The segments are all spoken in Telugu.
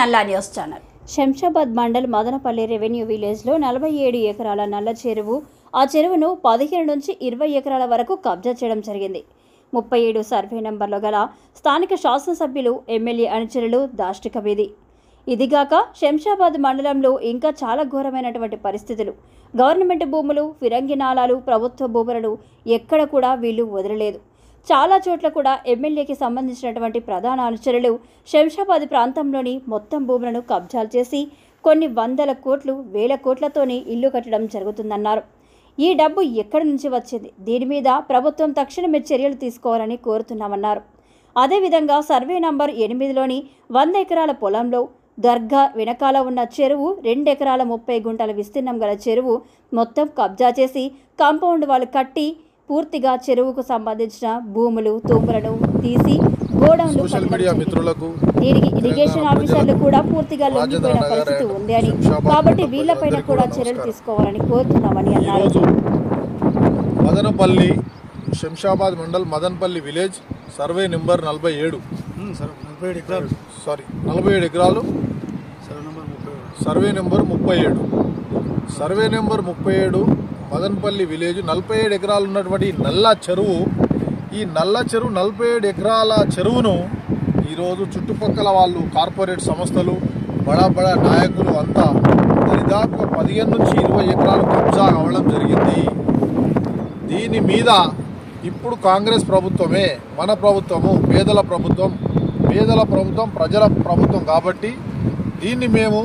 నల్లా news channel. Shamshabad mandal Madanapalle revenue విలేజ్లో 47 ఎకరాల నల్ల చెరువు, ఆ చెరువును 15 నుంచి 20 ఎకరాల వరకు కబ్జా చేయడం జరిగింది. 37 సర్వే నంబర్లో గల స్థానిక శాసనసభ్యులు, ఎమ్మెల్యే అనుచరులు దాష్టిక వీధి. ఇదిగాక శంషాబాద్ మండలంలో ఇంకా చాలా ఘోరమైనటువంటి పరిస్థితులు. గవర్నమెంట్ భూములు, ఫిరంగి నాలాలు, ప్రభుత్వ భూములను ఎక్కడ కూడా వీళ్ళు వదలలేదు. చాలా చోట్ల కూడా ఎమ్మెల్యేకి సంబంధించినటువంటి ప్రధాన అనుచరులు శంషాబాద్ ప్రాంతంలోని మొత్తం భూములను కబ్జాలు చేసి కొన్ని వందల కోట్లు, వేల కోట్లతోని ఇల్లు కట్టడం జరుగుతుందన్నారు. ఈ డబ్బు ఎక్కడి నుంచి వచ్చింది? దీని మీద ప్రభుత్వం తక్షణమే చర్యలు తీసుకోవాలని కోరుతున్నామన్నారు. అదేవిధంగా సర్వే నంబర్ 8లోని 100 ఎకరాల పొలంలో దర్గా వెనకాల ఉన్న చెరువు, 2 ఎకరాల 30 గుంటల విస్తీర్ణం గల చెరువు మొత్తం కబ్జా చేసి కాంపౌండ్ వాళ్ళు కట్టి పూర్తిగా చెరువుకు సంబంధించిన భూములు, తూములను తీసి గోడౌన్లు దీనికి ఇరిగేషన్ ఆఫీసర్లు కూడా పూర్తిగా లొంగిపోయిన పరిస్థితి ఉంది అని, కాబట్టి వీళ్లపైన కూడా చర్యలు తీసుకోవాలని కోరుతున్నామని అన్నారు. Madanapalle Shamshabad mandal Madanapalle village survey number 47 ఎకరాలు, సర్వే నెంబర్ 37 మదనపల్లి విలేజ్ 47 ఎకరాలు ఉన్నటువంటి నల్ల చెరువు. ఈ నల్ల చెరువు 47 ఎకరాల చెరువును ఈరోజు చుట్టుపక్కల వాళ్ళు, కార్పొరేట్ సంస్థలు, బడా నాయకులు అంతా దాదాపుగా 15 నుంచి 20 ఎకరాలు కబ్జా అవ్వడం జరిగింది. దీని మీద ఇప్పుడు కాంగ్రెస్ ప్రభుత్వమే మన ప్రభుత్వము, పేదల ప్రభుత్వం, ప్రజల ప్రభుత్వం కాబట్టి దీన్ని మేము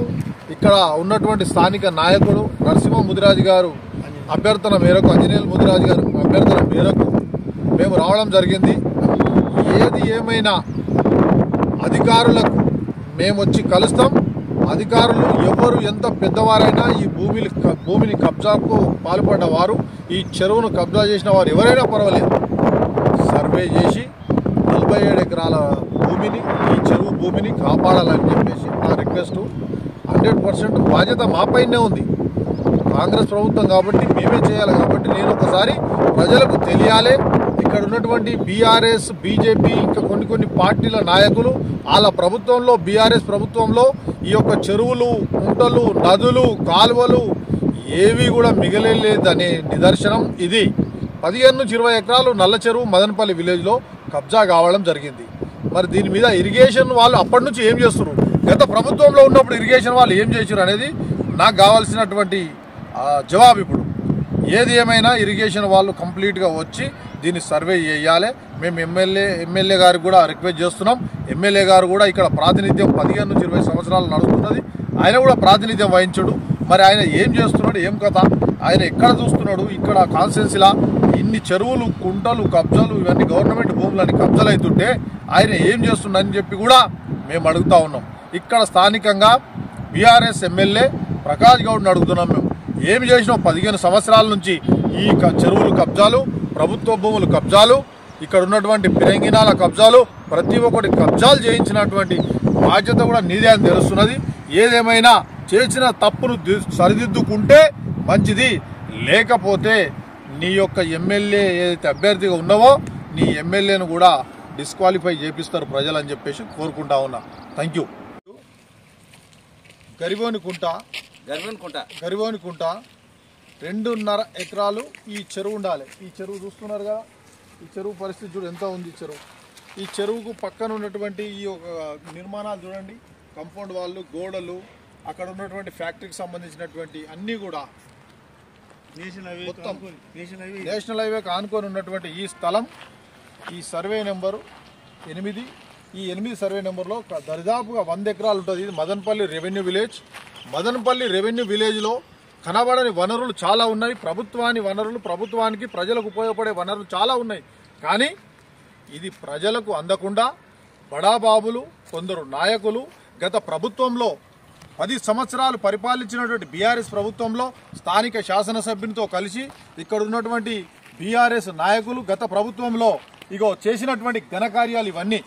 ఇక్కడ ఉన్నటువంటి స్థానిక నాయకుడు నరసింహ ముదిరాజు గారు అభ్యర్థన మేరకు, అంజనేయులు ముదిరాజు గారు అభ్యర్థన మేరకు మేము రావడం జరిగింది. ఏది ఏమైనా అధికారులకు మేము వచ్చి కలుస్తాం. అధికారులు ఎవరు ఎంత పెద్దవారైనా ఈ భూమిని కబ్జాకు పాల్పడ్డవారు, ఈ చెరువును కబ్జా చేసిన వారు ఎవరైనా పర్వాలేదు, సర్వే చేసి 47 ఎకరాల భూమిని, ఈ చెరువు భూమిని కాపాడాలని చెప్పేసి మా రిక్వెస్ట్. 100% బాధ్యత మాపైనే ఉంది. కాంగ్రెస్ ప్రభుత్వం కాబట్టి మేమే చేయాలి. కాబట్టి నేను ఒకసారి ప్రజలకు తెలియాలి, ఇక్కడ ఉన్నటువంటి బీఆర్ఎస్, బీజేపీ, ఇంకా కొన్ని పార్టీల నాయకులు వాళ్ళ ప్రభుత్వంలో, బీఆర్ఎస్ ప్రభుత్వంలో ఈ యొక్క చెరువులు, కుంటలు, నదులు, కాలువలు ఏవి కూడా మిగలేదనే నిదర్శనం ఇది. 15 నుంచి 20 ఎకరాలు నల్ల చెరువు మదనపల్లి విలేజ్లో కబ్జా కావడం జరిగింది. మరి దీని మీద ఇరిగేషన్ వాళ్ళు అప్పటి నుంచి ఏం చేస్తున్నారు, గత ప్రభుత్వంలో ఉన్నప్పుడు ఇరిగేషన్ వాళ్ళు ఏం చేశారు అనేది నాకు కావాల్సినటువంటి జవాబు. ఇప్పుడు ఏది ఏమైనా ఇరిగేషన్ వాళ్ళు కంప్లీట్గా వచ్చి దీన్ని సర్వే చేయాలి. మేము ఎమ్మెల్యే గారికి కూడా రిక్వెస్ట్ చేస్తున్నాం. ఎమ్మెల్యే గారు కూడా ఇక్కడ ప్రాతినిధ్యం 15 నుంచి 20 సంవత్సరాలు నడుస్తున్నది, ఆయన కూడా ప్రాతినిధ్యం వహించడు. మరి ఆయన ఏం చేస్తున్నాడు, ఏం కథ, ఆయన ఎక్కడ చూస్తున్నాడు? ఇక్కడ కాన్స్టిట్యున్సీలా ఇన్ని చెరువులు, కుంటలు, కబ్జాలు, ఇవన్నీ గవర్నమెంట్ భూములని కబ్జాలు అవుతుంటే ఆయన ఏం చేస్తున్నాడని చెప్పి కూడా మేము అడుగుతా ఉన్నాం. ఇక్కడ స్థానికంగా బీఆర్ఎస్ ఎమ్మెల్యే ప్రకాష్ గౌడ్ని అడుగుతున్నాం. మేము ఏమి చేసినాం? 15 సంవత్సరాల నుంచి ఈ చెరువులు కబ్జాలు, ప్రభుత్వ భూములు కబ్జాలు, ఇక్కడ ఉన్నటువంటి ఫిరంగినాల కబ్జాలు, ప్రతి ఒక్కటి కబ్జాలు చేయించినటువంటి బాధ్యత కూడా నీదే అని తెలుస్తున్నది. ఏదేమైనా చేసిన తప్పును సరిదిద్దుకుంటే మంచిది, లేకపోతే నీ యొక్క ఎమ్మెల్యే ఏదైతే అభ్యర్థిగా ఉన్నావో నీ ఎమ్మెల్యేను కూడా డిస్క్వాలిఫై చేపిస్తారు ప్రజలు అని చెప్పేసి కోరుకుంటా ఉన్నా. Thank you. గరిబోనికుంట 2.5 ఎకరాలు ఈ చెరువు ఉండాలి. ఈ చెరువు చూస్తున్నారు కదా, ఈ చెరువు పరిస్థితి చూడు ఎంత ఉంది. ఈ చెరువుకు పక్కన ఉన్నటువంటి ఈ నిర్మాణాలు చూడండి, కాంపౌండ్ వాళ్ళు, గోడలు, అక్కడ ఉన్నటువంటి ఫ్యాక్టరీకి సంబంధించినటువంటి అన్నీ కూడా మొత్తం నేషనల్ హైవేకి ఆనుకొని ఉన్నటువంటి ఈ స్థలం, ఈ సర్వే నెంబరు 8, ఈ 8 సర్వే నెంబర్లో దరిదాపుగా 100 ఎకరాలు ఉంటుంది. ఇది Madanapalle revenue village. Madanapalle revenue విలేజ్లో కనబడని వనరులు చాలా ఉన్నాయి. ప్రభుత్వానికి ప్రజలకు ఉపయోగపడే వనరులు చాలా ఉన్నాయి. కానీ ఇది ప్రజలకు అందకుండా బడాబాబులు, కొందరు నాయకులు గత ప్రభుత్వంలో 10 సంవత్సరాలు పరిపాలించినటువంటి బీఆర్ఎస్ ప్రభుత్వంలో స్థానిక శాసనసభ్యునితో కలిసి ఇక్కడ ఉన్నటువంటి బీఆర్ఎస్ నాయకులు గత ప్రభుత్వంలో చేసినటువంటి ఘనకార్యాలు ఇవన్నీ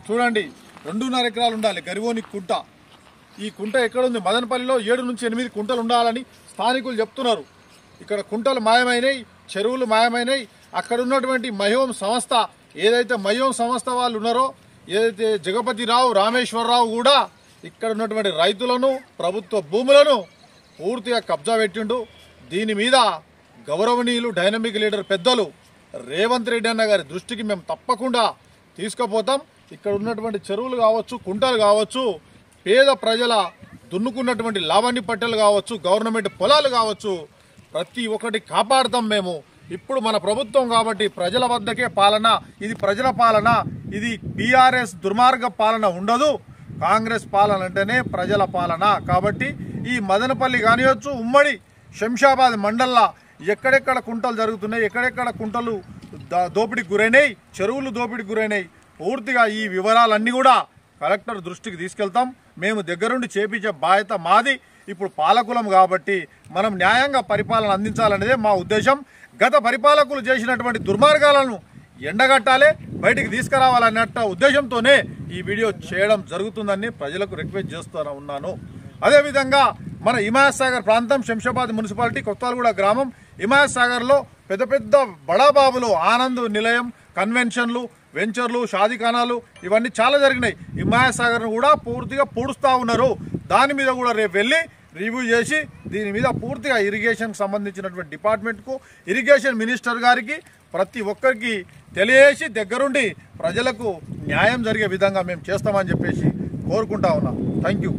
చూడండి. 2.5 ఎకరాలు ఉండాలి గరివోని కుంట. ఈ కుంట ఎక్కడుంది? మదనపల్లిలో 7 నుంచి 8 కుంటలు ఉండాలని స్థానికులు చెప్తున్నారు. ఇక్కడ కుంటలు మాయమైనాయి, చెరువులు మాయమైనాయి. అక్కడ ఉన్నటువంటి మహోం సంస్థ, ఏదైతే మహోం సంస్థ వాళ్ళు ఉన్నారో, ఏదైతే జగపతిరావు, రామేశ్వరరావు కూడా ఇక్కడ ఉన్నటువంటి రైతులను ప్రభుత్వ భూములను పూర్తిగా కబ్జా పెట్టిండు. దీని మీద గౌరవనీయులు డైనమిక్ లీడర్ పెద్దలు రేవంత్ రెడ్డి అన్న గారి దృష్టికి మేము తప్పకుండా తీసుకుపోతాం. ఇక్కడ ఉన్నటువంటి చెరువులు కావచ్చు, కుంటలు కావచ్చు, పేద ప్రజల దున్నుకున్నటువంటి లావణ్య పట్టెలు కావచ్చు, గవర్నమెంట్ పొలాలు కావచ్చు, ప్రతి ఒక్కటి కాపాడుతాం మేము. ఇప్పుడు మన ప్రభుత్వం కాబట్టి ప్రజల వద్దకే పాలన, ఇది ప్రజల పాలన, ఇది బీఆర్ఎస్ దుర్మార్గ పాలన ఉండదు. కాంగ్రెస్ పాలన అంటేనే ప్రజల పాలన. కాబట్టి ఈ మదనపల్లి కానివచ్చు, ఉమ్మడి శంషాబాద్ మండల్లో ఎక్కడెక్కడ కుంటలు జరుగుతున్నాయి, ఎక్కడెక్కడ కుంటలు దోపిడీకి గురైనాయి, చెరువులు దోపిడీకి గురైనాయి, పూర్తిగా ఈ వివరాలన్నీ కూడా కలెక్టర్ దృష్టికి తీసుకెళ్తాం. మేము దగ్గరుండి చేపించే బాధ్యత మాది. ఇప్పుడు పాలకులం కాబట్టి మనం న్యాయంగా పరిపాలన అందించాలనేదే మా ఉద్దేశం. గత పరిపాలకులు చేసినటువంటి దుర్మార్గాలను ఎండగట్టాలి, బయటికి తీసుకురావాలన్నట్ట ఉద్దేశంతోనే ఈ వీడియో చేయడం జరుగుతుందని ప్రజలకు రిక్వెస్ట్ చేస్తూ ఉన్నాను. అదేవిధంగా మన హిమాయత్ సాగర్ ప్రాంతం, శంషాబాద్ మున్సిపాలిటీ, కొత్తగూడ గ్రామం, హిమాయత్ సాగర్లో పెద్ద పెద్ద బడాబాబులు ఆనంద్ నిలయం, కన్వెన్షన్లు, వెంచర్లు, షాదీఖానాలు ఇవన్నీ చాలా జరిగినాయి. హిమాయత్ సాగర్ను కూడా పూర్తిగా పూడుస్తూ ఉన్నారు. దాని మీద కూడా రేపు వెళ్ళి రివ్యూ చేసి దీని మీద పూర్తిగా ఇరిగేషన్కి సంబంధించినటువంటి డిపార్ట్మెంట్కు, ఇరిగేషన్ మినిస్టర్ గారికి, ప్రతి ఒక్కరికి తెలియజేసి దగ్గరుండి ప్రజలకు న్యాయం జరిగే విధంగా మేము చేస్తామని చెప్పేసి కోరుకుంటా ఉన్నాం. Thank you.